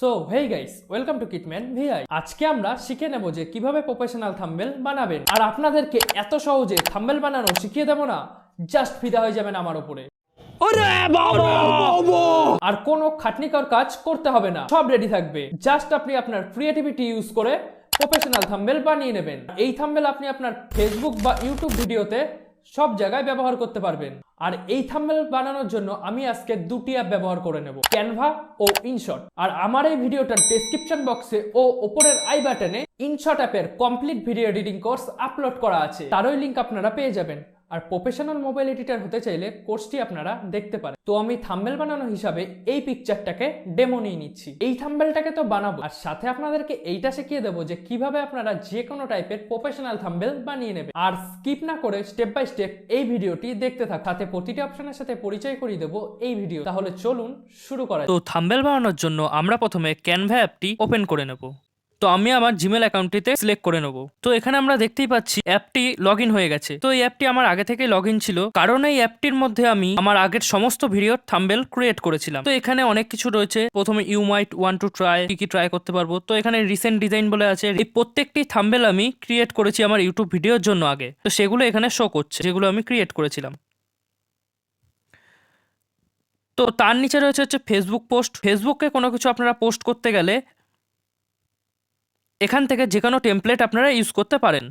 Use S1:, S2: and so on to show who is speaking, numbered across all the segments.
S1: So hey guys, welcome to কিটম্যান ভিআই। আজকে আমরা শিখে নেব যে কিভাবে প্রফেশনাল থাম্বনেল বানাবেন। আর আপনাদেরকে এত সহজে থাম্বনেল বানানো শিখিয়ে দেব না, জাস্ট ফিদা হয়ে যাবেন আমার উপরে। আর কোনো খাটনিকর কাজ করতে হবে না, সব রেডি থাকবে। জাস্ট আপনি আপনার ক্রিয়েটিভিটি ইউজ করে প্রফেশনাল থাম্বনেল বানিয়ে নেবেন। এই থাম্বনেল আপনি আপনার ফেসবুক বা ইউটিউব ভিডিওতে সব জায়গায় ব্যবহার করতে পারবেন। আর এই থাম্বনেল বানানোর জন্য আমি আজকে দুটি অ্যাপ ব্যবহার করে নেব, ক্যানভা ও ইনশট। আর আমার এই ভিডিওটার ডেসক্রিপশন বক্সে ও উপরের আই বাটনে ইনশট অ্যাপের complete video editing course upload করা আছে, তারই লিংক আপনারা পেয়ে যাবেন। আর প্রফেশনাল মোবাইল এডিটর হতে চাইলে কোর্সটি আপনারা দেখতে পারেন। তো আমি থাম্বনেল বানানো হিসাবে এই পিকচারটাকে ডেমো নিয়ে নিচ্ছি। এই থাম্বনেলটাকে তো বানাবো, আর সাথে আপনাদেরকে এইটা শিখিয়ে দেবো যে কিভাবে আপনারা যে কোনো টাইপের প্রফেশনাল থাম্বনেল বানিয়ে নেবেন। আর স্কিপ না করে স্টেপ বাই স্টেপ এই ভিডিওটি দেখতে থাক, সাথে প্রতিটি অপশনের সাথে পরিচয় করিয়ে দেবো এই ভিডিও। তাহলে চলুন শুরু করা যাক।
S2: তো থাম্বনেল বানানোর জন্য আমরা প্রথমে ক্যানভা অ্যাপটি ওপেন করে নেব। তো আমি আমার জিমেল অ্যাকাউন্টটিতে সিলেক্ট করে নেব। তো এখানে আমরা দেখতেই পাচ্ছি অ্যাপটি লগ ইন হয়ে গেছে। তো এই অ্যাপটি আমার আগে থেকে লগ ইন ছিল, কারণ এই অ্যাপটির মধ্যে আমি আমার আগের সমস্ত ভিডিওর থাম্বনেল ক্রিয়েট করেছিলাম। তো এখানে অনেক কিছু রয়েছে। প্রথমে you might want to try, কি ট্রাই করতে পারবো। তো এখানে রিসেন্ট ডিজাইন বলে আছে। এই প্রত্যেকটি থাম্বনেল আমি ক্রিয়েট করেছি আমার ইউটিউব ভিডিওর জন্য আগে। তো সেগুলো এখানে শো করছে, যেগুলো আমি ক্রিয়েট করেছিলাম। তো তার নিচে রয়েছে হচ্ছে ফেসবুক পোস্ট। ফেসবুকে কোনো কিছু আপনারা পোস্ট করতে গেলে এখান থেকে যে কোনো টেমপ্লেট আপনারা ইউজ করতে পারেন।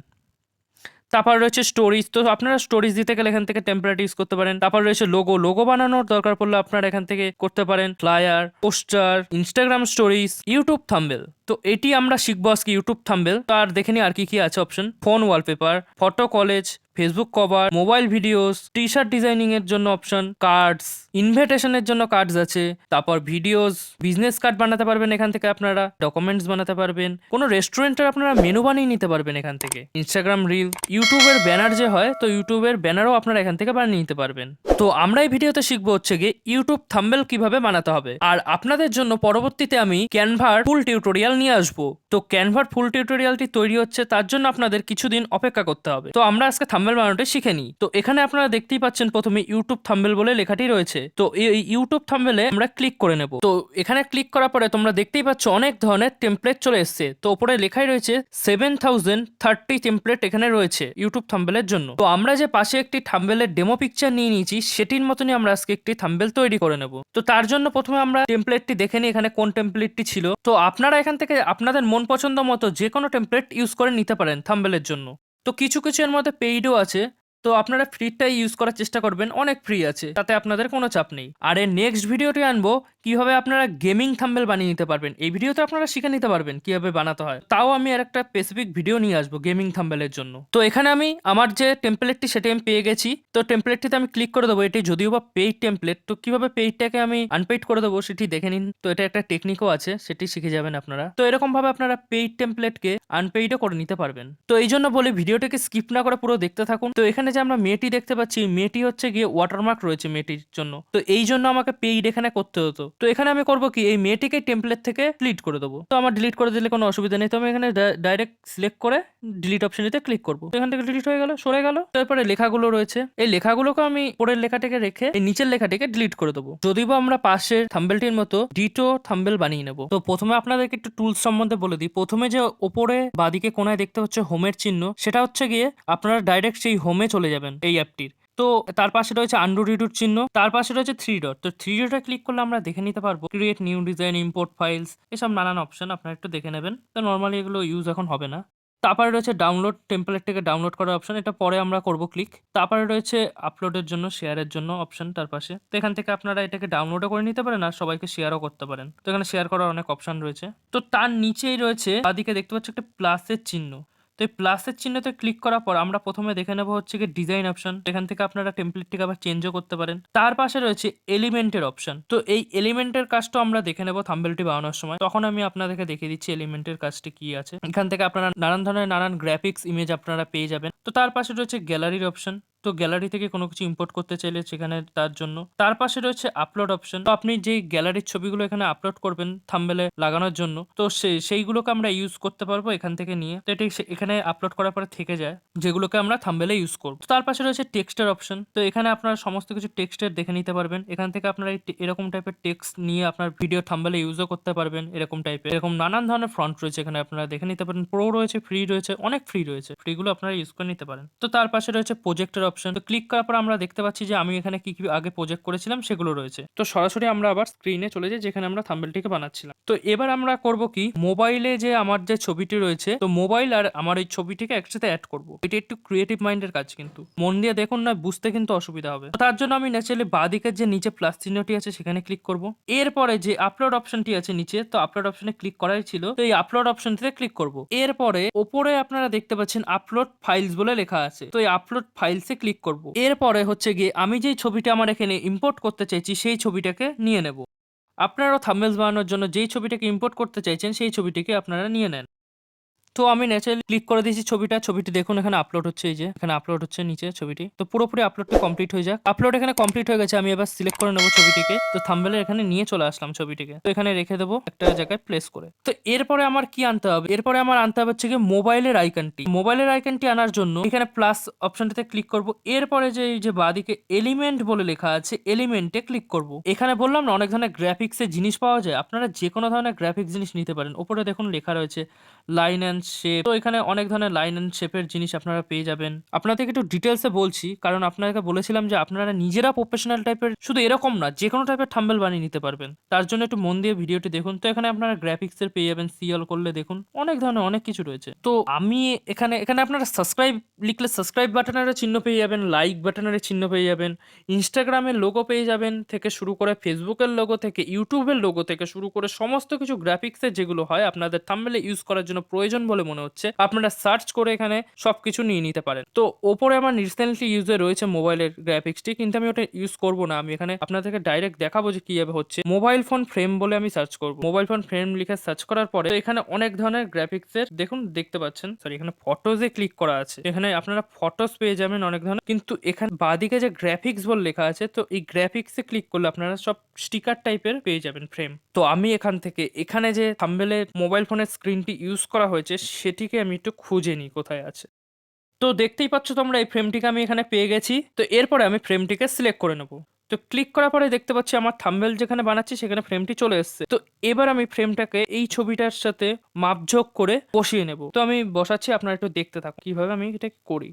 S2: তারপর রয়েছে স্টোরিজ। তো আপনারা স্টোরিজ দিতে গেলে এখান থেকে টেমপ্লেট ইউজ করতে পারেন। তারপর রয়েছে লোগো বানানোর দরকার পড়লে আপনারা এখান থেকে করতে পারেন। Flyer, poster, Instagram stories, YouTube thumbnail. তো এটি আমরা শিখবো আজকে, ইউটিউব থাম্বনেল। তো আর দেখে নি আর কি কি আছে option. Phone wallpaper, photo college, Facebook cover, mobile videos, T shirt designing এর জন্য অপশন, কার্ডস, ইনভিটেশনের জন্য কার্ডস আছে। তারপর ভিডিওস, বিজনেস কার্ড বানাতে পারবেন এখান থেকে আপনারা, ডকুমেন্টস বানাতে পারবেন, কোনো রেস্টুরেন্টের আপনারা মেনু বানিয়ে নিতে পারবেন এখান থেকে। ইনস্টাগ্রাম রিল, ইউটিউবের ব্যানার যে হয়, তো ইউটিউবের ব্যানারও আপনারা এখান থেকে বানিয়ে নিতে পারবেন। তো আমরা এই ভিডিওতে শিখবো হচ্ছে গিয়ে ইউটিউব থাম্বনেল কিভাবে বানাতে হবে। আর আপনাদের জন্য পরবর্তীতে আমি ক্যানভার ফুল টিউটোরিয়াল নিয়ে আসবো। তো ক্যানভার ফুল টিউটোরিয়ালটি তৈরি হচ্ছে, তার জন্য আপনাদের কিছুদিন অপেক্ষা করতে হবে। তো আমরা আজকে থাম্বনেল বানানোটা শিখে নিই। তো এখানে আপনারা দেখতেই পাচ্ছেন প্রথমে ইউটিউব থাম্বনেল বলে লেখাটি রয়েছে। তো এই ইউটিউব থাম্বনেলে আমরা ক্লিক করে নেব। তো এখানে ক্লিক করার পরে তোমরা দেখতেই পাচ্ছ অনেক ধরনের টেমপ্লেট চলে এসছে। তো উপরে লেখাই রয়েছে 7030 টেমপ্লেট এখানে রয়েছে ইউটিউব থাম্বনেলের জন্য। তো আমরা যে পাশে একটি থাম্বনেলের ডেমো পিকচার নিয়ে নিয়েছি, সেটির মতনই আমরা আজকে একটি থাম্বনেল তৈরি করে নেব। তো তার জন্য প্রথমে আমরা টেমপ্লেটটি দেখে নিই এখানে কোন টেমপ্লেটটি ছিল। তো আপনারা এখান থেকে আপনাদের মন পছন্দ মতো যে কোনো টেমপ্লেট ইউজ করে নিতে পারেন থাম্বনেলের জন্য। তো কিছু কিছু এর মধ্যে পেইডও আছে, তো আপনারা ফ্রিটাই ইউজ করার চেষ্টা করবেন, অনেক ফ্রি আছে, তাতে আপনাদের কোনো চাপ নেই। আর এর নেক্সট ভিডিওটি আনবো কিভাবে আপনারা গেমিং থাম্বনেল বানিয়ে নিতে পারবেন। এই ভিডিওতে আপনারা শিখে নিতে পারবেন কিভাবে বানাতে হয়। তাও আমি আর একটা স্পেসিফিক ভিডিও নিয়ে আসবো গেমিং থাম্বনেলের জন্য। তো এখানে আমি আমার যে টেমপ্লেটটি সেটি আমি পেয়ে গেছি। তো টেমপ্লেটটিতে আমি ক্লিক করে দেবো। এটি যদিও বা পেইড টেমপ্লেট, তো কিভাবে পেইডটাকে আমি আনপেইড করে দেবো সেটি দেখে নিন। তো এটা একটা টেকনিকও আছে, সেটি শিখে যাবেন আপনারা। তো এরকম ভাবে আপনারা পেইড টেমপ্লেটকে আনপেইডও করে নিতে পারবেন। তো এই জন্য বলি ভিডিওটাকে স্কিপ না করে পুরো দেখতে থাকুন। তো এখানে যে আমরা মেয়েটি দেখতে পাচ্ছি, মেয়েটি হচ্ছে গিয়ে ওয়াটারমার্ক রয়েছে মেয়েটির জন্য। তো এই জন্য আমাকে পেইড এখানে করতে হতো। তো এখানে আমি করবো কি, এই মেয়েটিকে টেমপ্লেট থেকে ডিলিট করে দেবো। তো আমার ডিলিট করে দিলে কোনো অসুবিধা নেই। তো আমি এখানে ডাইরেক্ট সিলেক্ট করে ডিলিট অপশনটিতে ক্লিক করবো। তো এখান থেকে ডিলিট হয়ে গেল, সরে গেল। তারপরে লেখাগুলো রয়েছে, এই লেখাগুলোকে আমি পরের লেখাটিকে রেখে এই নিচের লেখাটিকে ডিলিট করে দেবো। যদিও আমরা পাশের থাম্বনেলটির মতো ডিটো থাম্বনেল বানিয়ে নেবো। তো প্রথমে আপনাদেরকে একটু টুলস সম্বন্ধে বলে দিই। প্রথমে যে ওপরে বাদিকে কোনায় দেখতে হচ্ছে হোমের চিহ্ন, সেটা হচ্ছে গিয়ে আপনারা ডাইরেক্ট সেই হোমে চলে যাবেন এই অ্যাপটির। তো তার পাশে রয়েছে আন্ডু রিডুর চিহ্ন, তার পাশে রয়েছে 3 ডট। তো 3 ডটে ক্লিক করলে আমরা দেখে নিতে পারবো create new design, import files, এসব নানান অপশন আপনারা একটু দেখে নেবেন। তো নর্মালি এগুলো ইউজ এখন হবে না। তারপরে রয়েছে ডাউনলোড, টেমপ্লেট থেকে ডাউনলোড করার অপশন, এটা পরে আমরা করব ক্লিক। তারপরে রয়েছে আপলোডের জন্য, শেয়ারের জন্য অপশন তার পাশে। তো এখান থেকে আপনারা এটাকে ডাউনলোডও করে নিতে পারেন আর সবাইকে শেয়ারও করতে পারেন। তো এখানে শেয়ার করার অনেক অপশন রয়েছে। তো তার নিচেই রয়েছে বাদিকে দেখতে পাচ্ছি একটা প্লাসের চিহ্ন। তো এই প্লাসের চিহ্নতে ক্লিক করার পর আমরা প্রথমে দেখে নেবো হচ্ছে কি ডিজাইন অপশন। এখান থেকে আপনারা টেমপ্লেটটিকে আবার চেঞ্জও করতে পারেন। তার পাশে রয়েছে এলিমেন্টের অপশন। তো এই এলিমেন্টের কাজটা আমরা দেখে নেবো থাম্বনেলটি বানানোর সময়। তখন আমি আপনাদেরকে দেখিয়ে দিচ্ছি এলিমেন্টের কাজটি কি আছে। এখান থেকে আপনারা নানান ধরনের নানান গ্রাফিক্স ইমেজ আপনারা পেয়ে যাবেন। তো তার পাশে রয়েছে গ্যালারির অপশন। তো গ্যালারি থেকে কোনো কিছু ইম্পোর্ট করতে চাইলে সেখানে তার জন্য। তার পাশে রয়েছে আপলোড অপশন। তো আপনি যেই গ্যালারির ছবিগুলো এখানে আপলোড করবেন থাম্বনেলে লাগানোর জন্য, তো সেইগুলোকে আমরা ইউজ করতে পারবো এখান থেকে নিয়ে। তো এটি এখানে আপলোড করার পরে থেকে যায়, যেগুলোকে আমরা থাম্বনেলে ইউজ করব। তার পাশে রয়েছে টেক্সটের অপশন। তো এখানে আপনারা সমস্ত কিছু টেক্সটের দেখে নিতে পারবেন। এখান থেকে আপনারা এরকম টাইপের টেক্সট নিয়ে আপনার ভিডিও থাম্বনেলে ইউজও করতে পারবেন। এরকম টাইপের এরকম নানান ধরনের ফন্ট রয়েছে এখানে, আপনারা দেখে নিতে পারেন। প্রো রয়েছে, ফ্রি রয়েছে, অনেক ফ্রি রয়েছে, ফ্রিগুলো আপনারা ইউজ করে নিতে পারেন। তো তার পাশে রয়েছে প্রজেক্টের অপশন। তো ক্লিক করার পর আমরা দেখতে পাচ্ছি যে আমি এখানে কি কি আগে প্রজেক্ট করেছিলাম সেগুলো রয়েছে। তো সরাসরি আমরা আবার স্ক্রিনে চলে যাই যেখানে আমরা থাম্বনেলটিকে বানাচ্ছিলাম। তো এবার আমরা করব কি, মোবাইলে যে আমার যে ছবিটি রয়েছে, তো মোবাইল আর আমার এই ছবিটিকে একসাথে অ্যাড করব। এটা একটু ক্রিয়েটিভ মাইন্ডের কাজ, কিন্তু মন দিয়ে দেখুন না, বুঝতে কিন্তু অসুবিধা হবে। তো তার জন্য আমি ন্যাচারালি বাঁদিকের যে নিচে প্লাস চিহ্নটি আছে সেখানে ক্লিক করব। এরপরে যে আপলোড অপশনটি আছে নিচে, তো আপলোড অপশনে ক্লিক করাই ছিল, তো এই আপলোড অপশনটিতে ক্লিক করব। এরপরে ওপরে আপনারা দেখতে পাচ্ছেন আপলোড ফাইলস বলে লেখা আছে, তো এই আপলোড ফাইলসে ক্লিক করব। এরপরে হচ্ছে গিয়ে আমি যেই ছবিটা আমার এখানে ইম্পোর্ট করতে চাইছি সেই ছবিটাকে নিয়ে নেব। আপনারাও থাম্বনেলস বানানোর জন্য যেই ছবিটাকে ইম্পোর্ট করতে চাইছেন সেই ছবিটিকে আপনারা নিয়ে নেন। তো আমি ন্যাচারালি ক্লিক করে দিয়েছি ছবিটি দেখুন এখানে আপলোড হচ্ছে, এই যে এখানে আপলোড হচ্ছে নিচে ছবিটি। তো পুরোপুরি আপলোডটি কমপ্লিট হয়ে যাক। আপলোড এখানে কমপ্লিট হয়ে গেছে। আমি এবার সিলেক্ট করে নেবো ছবিটিকে। তো থাম্বনেলে এখানে নিয়ে চলে আসলাম ছবিটিকে। তো এখানে রেখে দেবো একটা জায়গায় প্লেস করে। তো এরপরে আমার কি আনতে হবে, এরপরে আমার আনতে হবে হচ্ছে কি মোবাইলের আইকনটি। মোবাইলের আইকনটি আনার জন্য এখানে প্লাস অপশনটিতে ক্লিক করব। এরপরে যে এই যে বাঁদিকে এলিমেন্ট বলে লেখা আছে, এলিমেন্টে ক্লিক করব। এখানে বললাম না অনেক ধরনের গ্রাফিক্সের জিনিস পাওয়া যায়, আপনারা যে কোনো ধরনের গ্রাফিক্স জিনিস নিতে পারেন। ওপরে দেখুন লেখা রয়েছে লাইন অ্যান্ড শেপ। তো এখানে অনেক ধরনের লাইন অ্যান্ড শেপের জিনিস আপনারা পেয়ে যাবেন। আপনাদেরকে একটু ডিটেলসে বলছি, কারণ আপনাদেরকে বলেছিলাম যে আপনারা নিজেরা প্রফেশনাল টাইপের, শুধু এরকম না, যে কোনো টাইপের থাম্বনেল বানিয়ে নিতে পারবেন। তার জন্য একটু মন দিয়ে ভিডিওটি দেখুন। তো এখানে আপনারা গ্রাফিক্সের পেয়ে যাবেন, সিএল করলে দেখুন অনেক ধরনের অনেক কিছু রয়েছে। তো আমি এখানে আপনারা সাবস্ক্রাইব লিখলে সাবস্ক্রাইব বাটনের চিহ্ন পেয়ে যাবেন, লাইক বাটনের চিহ্ন পেয়ে যাবেন, ইনস্টাগ্রামের লোগো পেয়ে যাবেন থেকে শুরু করে, ফেসবুকের লোগো থেকে, ইউটিউবের লোগো থেকে শুরু করে সমস্ত কিছু গ্রাফিক্সের যেগুলো হয় আপনাদের থাম্বনেলে ইউজ করার জন্য প্রয়োজন বলে মনে হচ্ছে, আপনারা সার্চ করে এখানে সবকিছু নিয়ে নিতে পারেন। তো ওপরে আমার রিসেন্টলি ইউজে রয়েছে মোবাইলের গ্রাফিক্সটি, কিন্তু আমি ওটা ইউজ করব না। আমি এখানে আপনাদেরকে ডাইরেক্ট দেখাবো যে কিভাবে হচ্ছে। মোবাইল ফোন ফ্রেম বলে আমি সার্চ করব। মোবাইল ফোন ফ্রেম লিখে সার্চ করার পরে এখানে অনেক ধরনের গ্রাফিক্সের দেখুন দেখতে পাচ্ছেন, সরি এখানে ফটোজে ক্লিক করা আছে, এখানে আপনারা ফটোস পেয়ে যাবেন অনেক ধরনের। কিন্তু এখানে বাঁদিকে যে গ্রাফিক্স বলে লেখা আছে, তো এই গ্রাফিক্সে ক্লিক করলে আপনারা সব স্টিকার টাইপের পেয়ে যাবেন ফ্রেম। তো আমি এখান থেকে এখানে যে থাম্বনেলে মোবাইল ফোনের স্ক্রিনটি ইউজ করা হয়েছে সেটিকে আমি একটু খুঁজে নিই কোথায় আছে। তো দেখতেই পাচ্ছ তোমরা এই ফ্রেমটিকে আমি এখানে পেয়ে গেছি। তো এরপরে আমি ফ্রেমটিকে সিলেক্ট করে নেব। তো ক্লিক করার পরে দেখতে পাচ্ছি আমার থাম্বনেল যেখানে বানাচ্ছি সেখানে ফ্রেমটি চলে এসেছে। তো এবার আমি ফ্রেমটাকে এই ছবিটার সাথে মাপঝোঁক করে বসিয়ে নেব। তো আমি বসাচ্ছি, আপনারা একটু দেখতে থাকুন কিভাবে আমি এটা করি।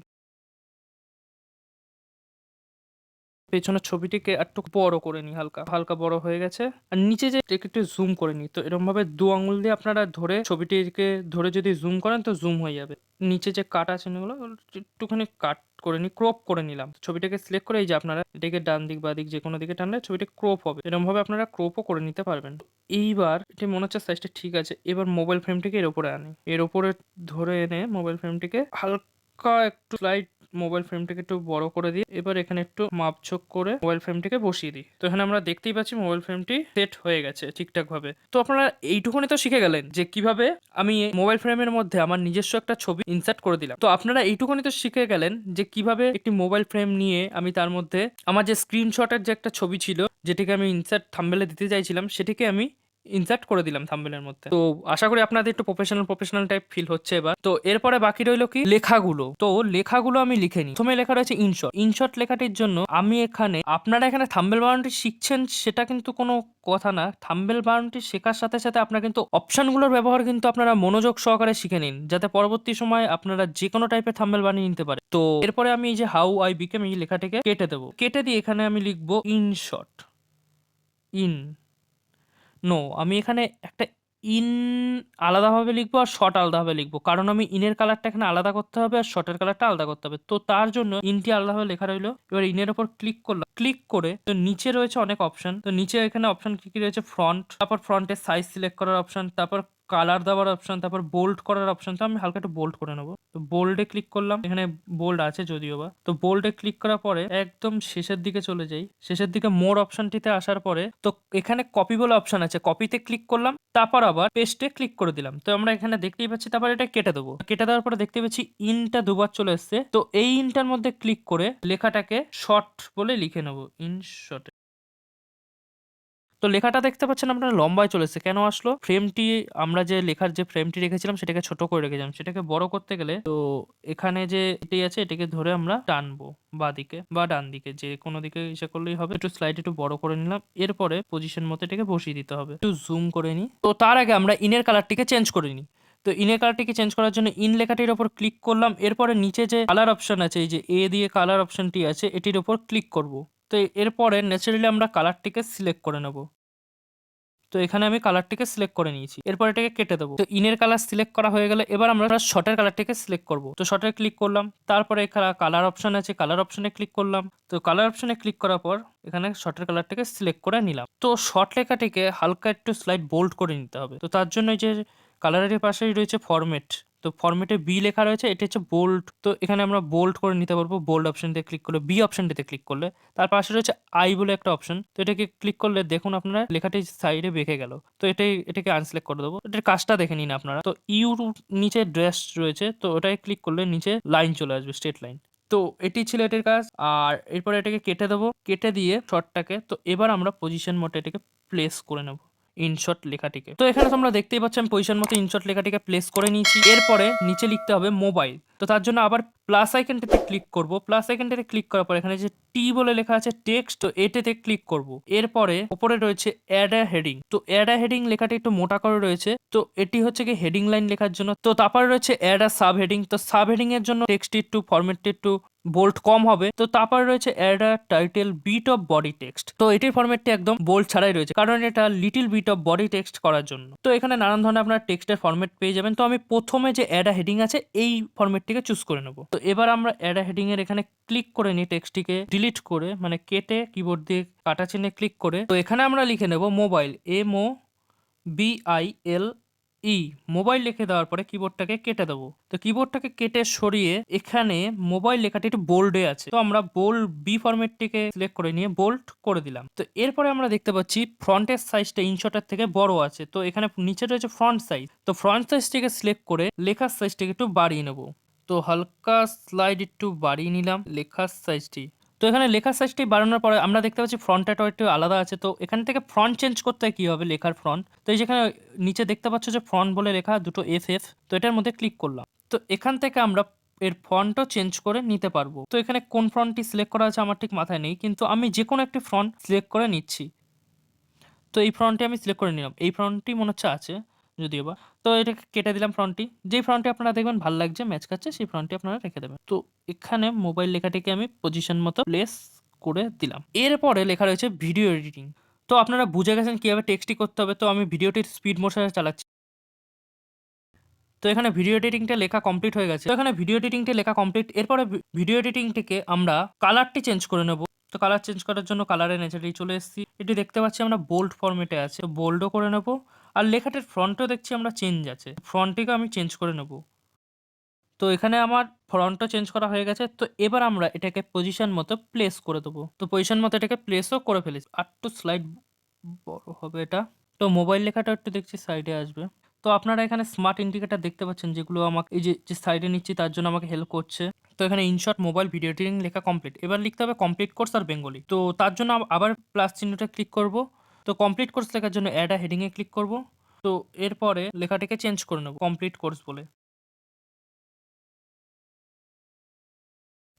S2: পেছনের ছবিটিকে একটু বড় করে নিই, হালকা হালকা বড় হয়ে গেছে। আর নিচে যে একটু জুম করে নিই। তো এরকম ভাবে দু আঙুল দিয়ে আপনারা ধরে ছবিটিকে ধরে যদি জুম করেন তো জুম হয়ে যাবে। নিচে যে কাট আছে এগুলো একটুখানি কাট করে নিই, ক্রপ করে নিলাম। ছবিটাকে সিলেক্ট করে এই যে আপনারা এটাকে ডান দিক বা দিক যে কোনো দিকে টানলে ছবিটা ক্রপ হবে। এরকম ভাবে আপনারা ক্রপও করে নিতে পারবেন। এইবার এটি মনে হচ্ছে সাইজটা ঠিক আছে। এবার মোবাইল ফ্রেমটিকে এর উপরে আনি, এর উপরে ধরে এনে মোবাইল ফ্রেমটিকে হালকা একটু স্লাইড মোবাইল ফ্রেমটিকে একটু বড় করে দিয়ে এবার এখানে একটু মাপঝোঁক করে মোবাইল ফ্রেমটিকে বসিয়ে দিই। তো এখানে আমরা দেখতেই পাচ্ছি মোবাইল ফ্রেমটি সেট হয়ে গেছে ঠিকঠাক ভাবে। তো আপনারা এইটুকুনি তো শিখে গেলেন যে কিভাবে আমি মোবাইল ফ্রেমের মধ্যে আমার নিজস্ব একটা ছবি ইনসার্ট করে দিলাম। তো আপনারা এইটুকুনি তো শিখে গেলেন যে কিভাবে একটি মোবাইল ফ্রেম নিয়ে আমি তার মধ্যে আমার যে স্ক্রিনশটের যে একটা ছবি ছিল যেটিকে আমি ইনসার্ট থাম্বনেলে দিতে চাইছিলাম সেটিকে আমি ইনসার্ট করে দিলাম থাম্বনেলের মধ্যে। তো আশা করি আপনাদের একটু প্রফেশনাল টাইপ ফিল হচ্ছে এবার। তো এরপরে বাকি রইলো কি লেখাগুলো। তো লেখাগুলো আমি লিখে নিই। প্রথমে লেখা রয়েছে ইনশট। ইনশট লেখাটির জন্য আমি এখানে, আপনারা এখানে থাম্বনেল বানানোটি শিখছেন সেটা কিন্তু কোনো কথা না। থাম্বনেল বানানোটি শেখার সাথে সাথে আপনারা কিন্তু অপশনগুলোর ব্যবহার কিন্তু আপনারা মনোযোগ সহকারে শিখে নিন, যাতে পরবর্তী সময় আপনারা যে কোনো টাইপের থাম্বনেল বানিয়ে নিতে পারে। তো এরপরে আমি এই যে হাউ আই বিকেম এই লেখাটিকে কেটে দেবো। কেটে দিয়ে এখানে আমি লিখবো ইনশট। ইন নো, আমি এখানে একটা ইন আলাদাভাবে লিখবো আর শর্ট আলাদাভাবে লিখবো, কারণ আমি ইনের কালারটা এখানে আলাদা করতে হবে আর শর্টের কালারটা আলাদা করতে হবে। তো তার জন্য ইনটি আলাদাভাবে লেখা রইলো। এবার ইনের ওপর ক্লিক করলাম, ক্লিক করে তো নিচে রয়েছে অনেক অপশন। তো নিচে এখানে অপশন কি কি রয়েছে, ফ্রন্ট, তারপর ফ্রন্টের সাইজ সিলেক্ট করার অপশন, তারপর কালার দেওয়ার অপশন, তারপর বোল্ড করার অপশন। তো আমি হালকা একটু বোল্ড করে নেবো। তো বোল্ডে ক্লিক করলাম, এখানে বোল্ড আছে যদিও বা। তো বোল্ডে ক্লিক করার পরে একদম শেষের দিকে চলে যাই, শেষের দিকে মোর অপশনটিতে আসার পরে তো এখানে কপি বলে অপশন আছে, কপিতে ক্লিক করলাম, তারপর আবার পেস্টে ক্লিক করে দিলাম। তো আমরা এখানে দেখতেই পাচ্ছি, তারপর এটা কেটে দেবো। কেটে দেওয়ার পরে দেখতে পাচ্ছি ইনটা দুবার চলে এসছে। তো এই ইনটার মধ্যে ক্লিক করে লেখাটাকে শর্ট বলে লিখে নেবো, ইন শর্ট। তো লেখাটা দেখতে পাচ্ছেন আপনারা লম্বায় চলে এসেছে। কেন আসলো? ফ্রেমটি, আমরা যে লেখার যে ফ্রেমটি রেখেছিলাম সেটাকে ছোট করে রেখেছিলাম, সেটাকে বড় করতে গেলে তো এখানে যে এটি আছে এটাকে ধরে আমরা টানবো বাঁদিকে বা ডান দিকে, যে কোনো দিকে ইসে করলেই হবে। একটু স্লাইড একটু বড় করে নিলাম, এরপরে পজিশন মতো এটাকে বসিয়ে দিতে হবে। একটু জুম করে নিই। তো তার আগে আমরা ইনের কালারটিকে চেঞ্জ করে নিই। তো ইনের কালারটিকে চেঞ্জ করার জন্য ইন লেখাটির ওপর ক্লিক করলাম, এরপরে নিচে যে কালার অপশন আছে, এই যে এ দিয়ে কালার অপশনটি আছে, এটির ওপর ক্লিক করব। তো এরপরে ন্যাচারালি আমরা কালারটিকে সিলেক্ট করে নেব। তো এখানে আমি কালারটিকে সিলেক্ট করে নিয়েছি, এরপর এটাকে কেটে দেবো। তো ইনের কালার সিলেক্ট করা হয়ে গেলে এবার আমরা শর্টের কালারটিকে সিলেক্ট করব। তো শর্টে ক্লিক করলাম, তারপরে এখানে কালার অপশন আছে, কালার অপশনে ক্লিক করলাম। তো কালার অপশনে ক্লিক করার পর এখানে শর্টের কালারটিকে সিলেক্ট করে নিলাম। তো শর্ট লেখাটিকে হালকা একটু স্লাইড বোল্ড করে নিতে হবে। তো তার জন্য এই যে কালারের পাশেই রয়েছে ফরম্যাট, তো ফরম্যাটে বি লেখা রয়েছে, এটা হচ্ছে বোল্ড। তো এখানে আমরা বোল্ড করে নিতে পারবো বোল্ড অপশনটিতে ক্লিক করলে, বি অপশনটিতে ক্লিক করলে। তার পাশে রয়েছে আই বলে একটা অপশন, তো এটাকে ক্লিক করলে দেখুন আপনারা লেখাটি সাইডে বেঁকে গেল। তো এটাকে আনসিলেক্ট করে দেবো। এটার কাজটা দেখে নিন আপনারা। তো ইউ নিচে ড্রেস রয়েছে, তো ওটাকে ক্লিক করলে নিচে লাইন চলে আসবে, স্ট্রেট লাইন। তো এটি ছিল এটির কাজ। আর এরপরে এটাকে কেটে দেবো, কেটে দিয়ে শর্টটাকে, তো এবার আমরা পজিশন মোটে এটাকে প্লেস করে নেব ইনশর্ট লেখাটিকে। তো এখানে তোমরা দেখতেই পাচ্ছ আমি পজিশন মতো ইনশর্ট লেখাটিকে প্লেস করে নিয়েছি। এরপরে নিচে লিখতে হবে মোবাইল। তো তার জন্য আবার প্লাস আইকনটিতে ক্লিক করব। প্লাস আইকনটিতে ক্লিক করার পর এখানে যে টি বলে লেখা আছে টেক্সট, তো এটাতে ক্লিক করব। এরপরে উপরে রয়েছে অ্যাড আ হেডিং। তো অ্যাড আ হেডিং লেখাটি একটু মোটা করে রয়েছে, তো এটি হচ্ছে কি হেডিং লাইন লেখার জন্য। তো তারপরে রয়েছে অ্যাড আ সাব হেডিং। তো সাব হেডিং এর জন্য টেক্সটটি একটু ফরম্যাটটি একটু বোল্ড কম হবে। তো তারপরে রয়েছে add a title bit of body text. তো এটির ফরম্যাটটি একদম বোল্ড ছাড়াই রয়েছে, কারণ এটা little bit of body text করার জন্য। তো এখানে নানান ধরনের আপনার টেক্সটের ফরম্যাট পেয়ে যাবেন। তো আমি প্রথমে যে অ্যাড আ হেডিং আছে এই ফরম্যাটটিকে চুজ করে নেব। তো এবার আমরা অ্যাড আ হেডিং এর এখানে ক্লিক করে নিই, টেক্সটটিকে ডিলিট করে মানে কেটে কিবোর্ড দিয়ে কাটা চিহ্নে ক্লিক করে। তো এখানে আমরা লিখে নেব মোবাইল, MOBIL ই। মোবাইল লিখে দেওয়ার পরে কিবোর্ডটাকে কেটে দেবো। তো কিবোর্ডটাকে কেটে সরিয়ে এখানে মোবাইল লেখাটি একটু বোল্ডে আছে, তো আমরা বোল্ড বি ফরম্যাটটিকে সিলেক্ট করে নিয়ে বোল্ড করে দিলাম। তো এরপরে আমরা দেখতে পাচ্ছি ফ্রন্টের সাইজটা ইনশটের থেকে বড় আছে, তো এখানে নিচে রয়েছে ফ্রন্ট সাইজ। তো ফ্রন্ট সাইজটিকে সিলেক্ট করে লেখার সাইজটিকে একটু বাড়িয়ে নেব। তো হালকা স্লাইড একটু বাড়িয়ে নিলাম লেখার সাইজটি। তো এখানে লেখার সাইজটি বাড়ানোর পরে আমরা দেখতে পাচ্ছি ফ্রন্টটা একটু আলাদা আছে। তো এখান থেকে ফ্রন্ট চেঞ্জ করতে কি হবে, লেখার ফ্রন্ট। তো এই যেখানে নিচে দেখতে পাচ্ছ যে ফ্রন্ট বলে লেখা দুটো FF, তো এটার মধ্যে ক্লিক করলাম। তো এখান থেকে আমরা এর ফন্টও চেঞ্জ করে নিতে পারবো। তো এখানে কোন ফ্রন্টটি সিলেক্ট করা আছে আমার ঠিক মাথায় নেই, কিন্তু আমি যে কোনো একটি ফ্রন্ট সিলেক্ট করে নিচ্ছি। তো এই ফ্রন্টটি আমি সিলেক্ট করে নিলাম, এই ফ্রন্টটি মনে হচ্ছে আছে যদিও বা। তো এটাকে কেটে দিলাম ফ্রন্টটি, যেই ফ্রন্টটি আপনারা দেখবেন ভালো লাগছে, ম্যাচ খাচ্ছে, সেই ফ্রন্টটি আপনারা রেখে দেবেন। তো এখানে মোবাইল লেখাটিকে আমি পজিশন মতো প্লেস করে দিলাম। এরপরে লেখা রয়েছে ভিডিও এডিটিং। তো আপনারা বুঝে গেছেন কিভাবে টেক্সটটি করতে হবে। তো আমি ভিডিওটির স্পিড মোশনে চালাচ্ছি। তো এখানে ভিডিও এডিটিংটা লেখা কমপ্লিট হয়ে গেছে। তো এখানে ভিডিও এডিটিংটা লেখা কমপ্লিট। এরপরে ভিডিও এডিটিংটিকে আমরা কালারটি চেঞ্জ করে নেব। তো কালার চেঞ্জ করার জন্য কালারে নেচারালি চলে এসেছি। এটি দেখতে পাচ্ছি আমরা বোল্ড ফরম্যাটে আছে, তো বোল্ডও করে নেব। আর লেখাটির ফ্রন্টও দেখছি আমরা চেঞ্জ আছে, ফ্রন্টটিকে আমি চেঞ্জ করে নেব। তো এখানে আমার ফ্রন্টও চেঞ্জ করা হয়ে গেছে। তো এবার আমরা এটাকে পজিশন মতো প্লেস করে দেবো। তো পজিশন মতো এটাকে প্লেসও করে ফেলেছি। আর একটু স্লাইড বড় হবে এটা। তো মোবাইল লেখাটা একটু দেখছি সাইডে আসবে। তো আপনারা এখানে স্মার্ট ইন্ডিকেটর দেখতে পাচ্ছেন, যেগুলো আমাকে এই যে সাইডে নিচ্ছি তার জন্য আমাকে হেল্প করছে। তো এখানে ইনশর্ট মোবাইল ভিডিও এডিটিং লেখা কমপ্লিট। এবার লিখতে হবে কমপ্লিট কোর্স আর বেঙ্গলি। তো তার জন্য আবার প্লাস চিহ্নটা ক্লিক করব। তো কমপ্লিট কোর্স লেখার জন্য অ্যাড আ হেডিংয়ে ক্লিক করব। তো এরপরে লেখাটিকে চেঞ্জ করে নেব কমপ্লিট কোর্স বলে।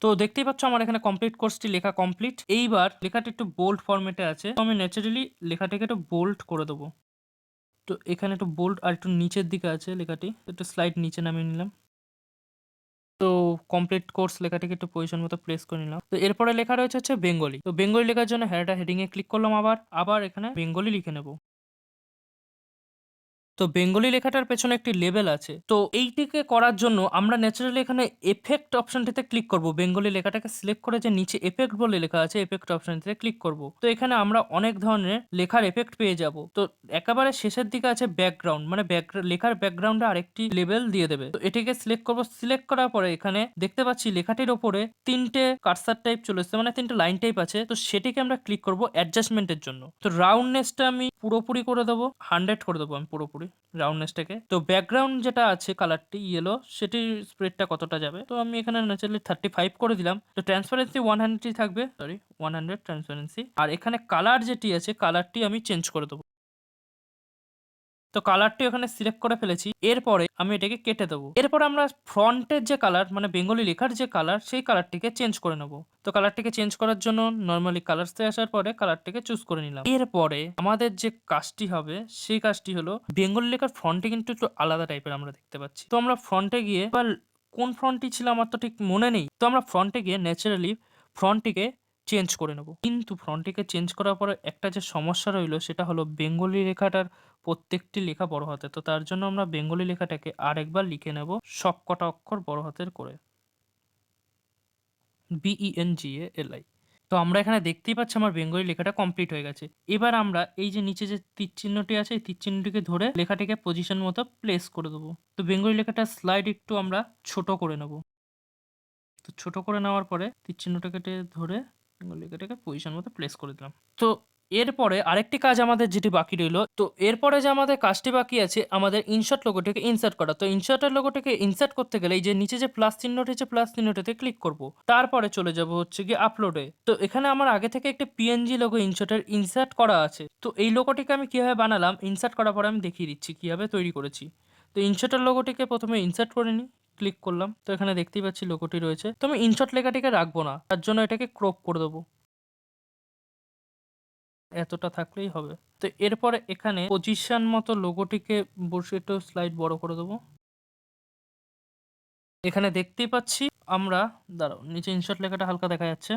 S2: তো দেখতেই পাচ্ছ আমার এখানে কমপ্লিট কোর্সটি লেখা কমপ্লিট। এইবার লেখাটি একটু বোল্ড ফরম্যাটে আছে, তো আমি ন্যাচারালি লেখাটিকে একটু বোল্ড করে দেবো। তো এখানে একটু বোল্ড আর একটু নিচের দিকে আছে লেখাটি, একটু স্লাইড নিচে নামিয়ে নিলাম। তো কমপ্লিট কোর্স লেখাটিকে একটু পজিশন মতো প্লেস করে নিলাম। তো এরপরে লেখা রয়েছে হচ্ছে বেঙ্গলি। তো বেঙ্গলি লেখার জন্য হেডিং এ ক্লিক করলাম, আবার এখানে বেঙ্গলি লিখে নেব। তো বেঙ্গলি লেখাটার পেছনে একটি লেবেল আছে, তো এইটিকে করার জন্য আমরা ন্যাচারালি এখানে এফেক্ট অপশনটিতে ক্লিক করব। বেঙ্গলি লেখাটাকে সিলেক্ট করে যে নিচে এফেক্ট বলে লেখা আছে, এফেক্ট অপশনটিতে ক্লিক করব। তো এখানে আমরা অনেক ধরনের লেখার এফেক্ট পেয়ে যাব। তো একেবারে শেষের দিকে আছে ব্যাকগ্রাউন্ড, মানে লেখার ব্যাকগ্রাউন্ডে আরেকটি লেবেল দিয়ে দেবে। তো এটিকে সিলেক্ট করব। সিলেক্ট করার পরে এখানে দেখতে পাচ্ছি লেখাটির ওপরে তিনটে কার্সার টাইপ চলে এসেছে, মানে তিনটে লাইন টাইপ আছে। তো সেটিকে আমরা ক্লিক করব অ্যাডজাস্টমেন্টের জন্য। তো রাউন্ডনেসটা আমি পুরোপুরি করে দেবো, 100 করে দেবো আমি পুরোপুরি রাউন্ডনেসটাকে। তো ব্যাকগ্রাউন্ড যেটা আছে কালারটি ইয়েলো, সেটির স্প্রেডটা কতটা যাবে, তো আমি এখানে ন্যাচারালি 35 করে দিলাম। তো ট্রান্সপারেন্সি 100 থাকবে, সরি 100 ট্রান্সপারেন্সি। আর এখানে কালার যেটি আছে কালারটি আমি চেঞ্জ করে দেবো। তো কালারটি ওখানে সিলেক্ট করে ফেলেছি। এরপরে আমি এটাকে কেটে দেবো। এরপর আমরা ফ্রন্টের যে কালার, মানে বেঙ্গলি লেখার যে কালার, সেই কালারটিকে চেঞ্জ করে নেব। তো কালারটিকে চেঞ্জ করার জন্য নর্মালি কালারসে আসার পরে কালারটিকে চুজ করে নিলাম। এরপরে আমাদের যে কাজটি হবে সেই কাজটি হলো, বেঙ্গলি লেখার ফ্রন্টে কিন্তু একটু আলাদা টাইপের আমরা দেখতে পাচ্ছি। তো আমরা ফ্রন্টে গিয়ে, বা কোন ফ্রন্টটি ছিল আমার তো ঠিক মনে নেই, তো আমরা ফ্রন্টে গিয়ে ন্যাচারালি ফ্রন্টটিকে চেঞ্জ করে নেব। কিন্তু ফ্রন্টটিকে চেঞ্জ করার পরে একটা যে সমস্যা রইলো সেটা হলো বেঙ্গলি লেখাটার প্রত্যেকটি লেখা বড় হাতে। তো তার জন্য আমরা বেঙ্গলি লেখাটাকে আরেকবার লিখে নেব সবকটা অক্ষর বড় হাতের করে, BENGALI। তো আমরা এখানে দেখতেই পাচ্ছি আমার বেঙ্গলি লেখাটা কমপ্লিট হয়ে গেছে। এবার আমরা এই যে নিচে যে তীর চিহ্নটি আছে, এই তীর চিহ্নটিকে ধরে লেখাটিকে পজিশন মতো প্লেস করে দেবো। তো বেঙ্গলি লেখাটা স্লাইড একটু আমরা ছোট করে নেব। তো ছোট করে নেওয়ার পরে তীর চিহ্নটাকে ধরে লেখাটাকে পজিশন মতো প্লেস করে দিলাম। তো এরপরে আরেকটি কাজ আমাদের যেটি বাকি রইল, তো এরপরে যে আমাদের কাজটি বাকি আছে, আমাদের ইনসার্ট লোগোটিকে ইনসার্ট করা। তো ইনসার্টের লোগোটিকে ইনসার্ট করতে গেলে এই যে নিচে যে প্লাস চিহ্নটি আছে, প্লাস চিহ্নটিতে ক্লিক করব। তারপরে চলে যাব হচ্ছে গিয়ে আপলোডে। তো এখানে আমার আগে থেকে একটি পিএনজি লোগো ইনসার্ট করা আছে। তো এই লোগোটিকে আমি কিভাবে বানালাম, ইনসার্ট করার পরে আমি দেখিয়ে দিচ্ছি কিভাবে তৈরি করেছি। তো ইনসার্টের লোগোটিকে প্রথমে ইনসার্ট করে নিই, ক্লিক করলাম। তো এখানে দেখতেই পাচ্ছি লোগোটি রয়েছে। তো আমি ইনশর্ট লেখাটিকে রাখবো না, তার জন্য এটাকে ক্রপ করে দেবো, এতটা থাকলেই হবে। তো এরপরে এখানে পজিশন মতো লোগোটিকে বসে একটু স্লাইড বড় করে দেবো। এখানে দেখতেই পাচ্ছি আমরা, দাঁড়াও নিচে ইনশর্ট লেখাটা হালকা দেখা যাচ্ছে।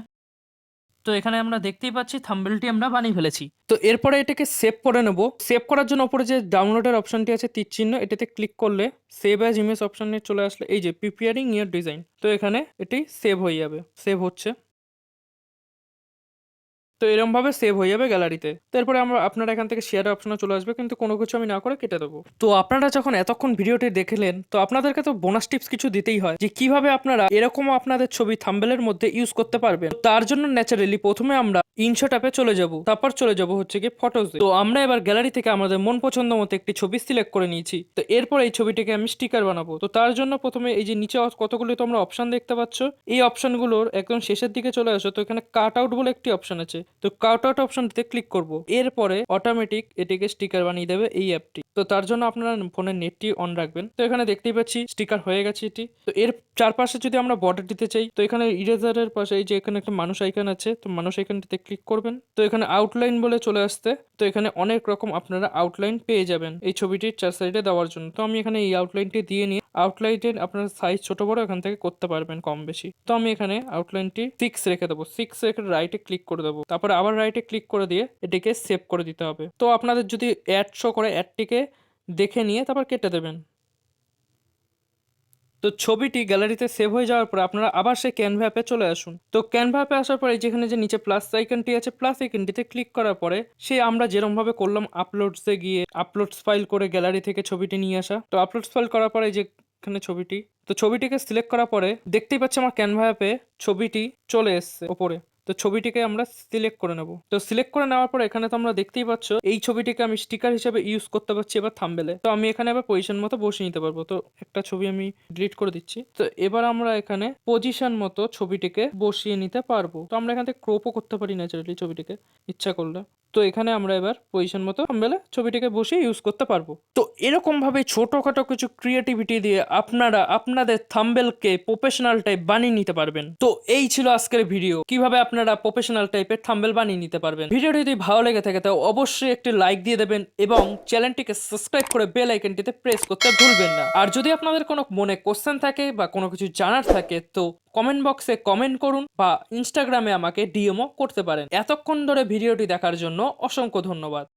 S2: তো এখানে আমরা দেখতেই পাচ্ছি থাম্বনেলটি আমরা বানিয়ে ফেলেছি। তো এরপরে এটাকে সেভ করে নেব। সেভ করার জন্য উপরে যে ডাউনলোডের অপশনটি আছে তীর চিহ্ন, এটাতে ক্লিক করলে সেভ অ্যাজ ইমেজ অপশনে চলে আসলে এই যে প্রিপেয়ারিং ইয়ার ডিজাইন, তো এখানে এটি সেভ হয়ে যাবে, সেভ হচ্ছে। তো এরকমভাবে সেভ হয়ে যাবে গ্যালারিতে। তো এরপরে আপনারা এখান থেকে শেয়ার অপশনে চলে আসবে, কিন্তু কোনো কিছু আমি না করে কেটে দেবো। তো আপনারা যখন এতক্ষণ ভিডিওটি দেখলেন, তো আপনাদেরকে তো বোনাস টিপস কিছু দিতেই হয়, যে কিভাবে আপনারা এরকম আপনাদের ছবি থাম্বনেলের মধ্যে ইউজ করতে পারবেন। তার জন্য ন্যাচারালি প্রথমে আমরা ইনশট অ্যাপে চলে যাব, তারপর চলে যাব হচ্ছে কি ফটোজে। তো আমরা এবার গ্যালারি থেকে আমাদের মন পছন্দ মতো একটি ছবি সিলেক্ট করে নিয়েছি। তো এরপর এই ছবিটিকে আমি স্টিকার বানাবো। তো তার জন্য প্রথমে এই যে নিচে কতগুলো তোমরা অপশন দেখতে পাচ্ছ, এই অপশনগুলোর একদম শেষের দিকে চলে আসো। তো এখানে কাট আউট বলে একটি অপশন আছে, তো কাট আউট অপশনটিতে ক্লিক করব। এরপরে অটোমেটিক এটিকে স্টিকার বানিয়ে দেবে এই অ্যাপটি। তো তার জন্য আপনারা ফোনের নেটটি অন রাখবেন। তো এখানে দেখতেই পাচ্ছি স্টিকার হয়ে গেছে এটি। তো এর চারপাশে যদি আমরা বর্ডার দিতে চাই, তো এখানে ইরেজারের পাশে এই যে এখানে একটা মানুষ আইকন আছে, তো মানুষ আইকনটিতে ক্লিক করবেন। তো এখানে আউটলাইন বলে চলে আসতে, তো এখানে অনেক রকম আপনারা আউটলাইন পেয়ে যাবেন এই ছবিটির চার সাইডে দেওয়ার জন্য। তো আমি এখানে এই আউটলাইনটি দিয়ে নিয়ে আউটলাইনের আপনার সাইজ ছোট বড় এখান থেকে করতে পারবেন কম বেশি। তো আমি এখানে আউটলাইনটি 6 রেখে দেবো, 6 রেখে রাইটে ক্লিক করে দেবো। তারপরে আবার রাইটে ক্লিক করে দিয়ে এটিকে সেভ করে দিতে হবে। তো আপনাদের যদি অ্যাড শো করে, অ্যাডটিকে দেখে নিয়ে তারপর কেটে দেবেন। তো ছবিটি গ্যালারিতে সেভ হয়ে যাওয়ার পর আপনারা আবার সেই ক্যানভা অ্যাপে চলে আসুন। তো ক্যানভা অ্যাপে আসার পরে যেখানে যে নিচে প্লাস আইকনটি আছে, প্লাস আইকনটিতে ক্লিক করার পরে সে আমরা যেরকমভাবে করলাম আপলোডসে গিয়ে আপলোডস ফাইল করে গ্যালারি থেকে ছবিটি নিয়ে আসা। তো আপলোডস ফাইল করার পরে যে এখানে ছবিটি, তো ছবিটিকে সিলেক্ট করার পরে দেখতেই পাচ্ছি আমার ক্যানভা অ্যাপে ছবিটি চলে এসছে ওপরে। তো ছবিটিকে আমরা সিলেক্ট করে নেব। তো সিলেক্ট করে নেওয়ার পর এখানে তো আমরা দেখতেই পাচ্ছ এই ছবিটিকে আমি স্টিকার হিসেবে ইউজ করতে পারছি এবার থাম্বনেলে। তো আমি এখানে আবার পজিশন মতো বসিয়ে নিতে পারবো। তো একটা ছবি আমি ডিলিট করে দিচ্ছি। তো এবার আমরা এখানে পজিশন মতো ছবিটিকে বসিয়ে নিতে পারবো। তো আমরা এখান থেকে ক্রপও করতে পারি ন্যাচারালি ছবিটিকে ইচ্ছা করলে। তো এখানে আমরা এবার পজিশন মতো থাম্বনেলে ছবিটিকে বসিয়ে ইউজ করতে পারবো। তো এরকম ভাবে ছোটখাটো কিছু ক্রিয়েটিভিটি দিয়ে আপনারা আপনাদের থাম্বনেলকে প্রফেশনাল টাইপ বানিয়ে নিতে পারবেন। তো এই ছিল আজকের ভিডিও, কিভাবে আপনারা প্রফেশনাল টাইপের থাম্বনেল বানিয়ে নিতে পারবেন। ভিডিওটি যদি ভালো লেগে থাকে তো অবশ্যই একটি লাইক দিয়ে দেবেন এবং চ্যানেলটিকে সাবস্ক্রাইব করে বেল আইকনটিতে প্রেস করতে ভুলবেন না। আর যদি আপনাদের কোনো মনে কোশ্চেন থাকে বা কোনো কিছু জানার থাকে, তো কমেন্ট বক্সে কমেন্ট করুন বা ইনস্টাগ্রামে আমাকে ডিএমও করতে পারেন। এতক্ষণ ধরে ভিডিওটি দেখার জন্য অসংখ্য ধন্যবাদ।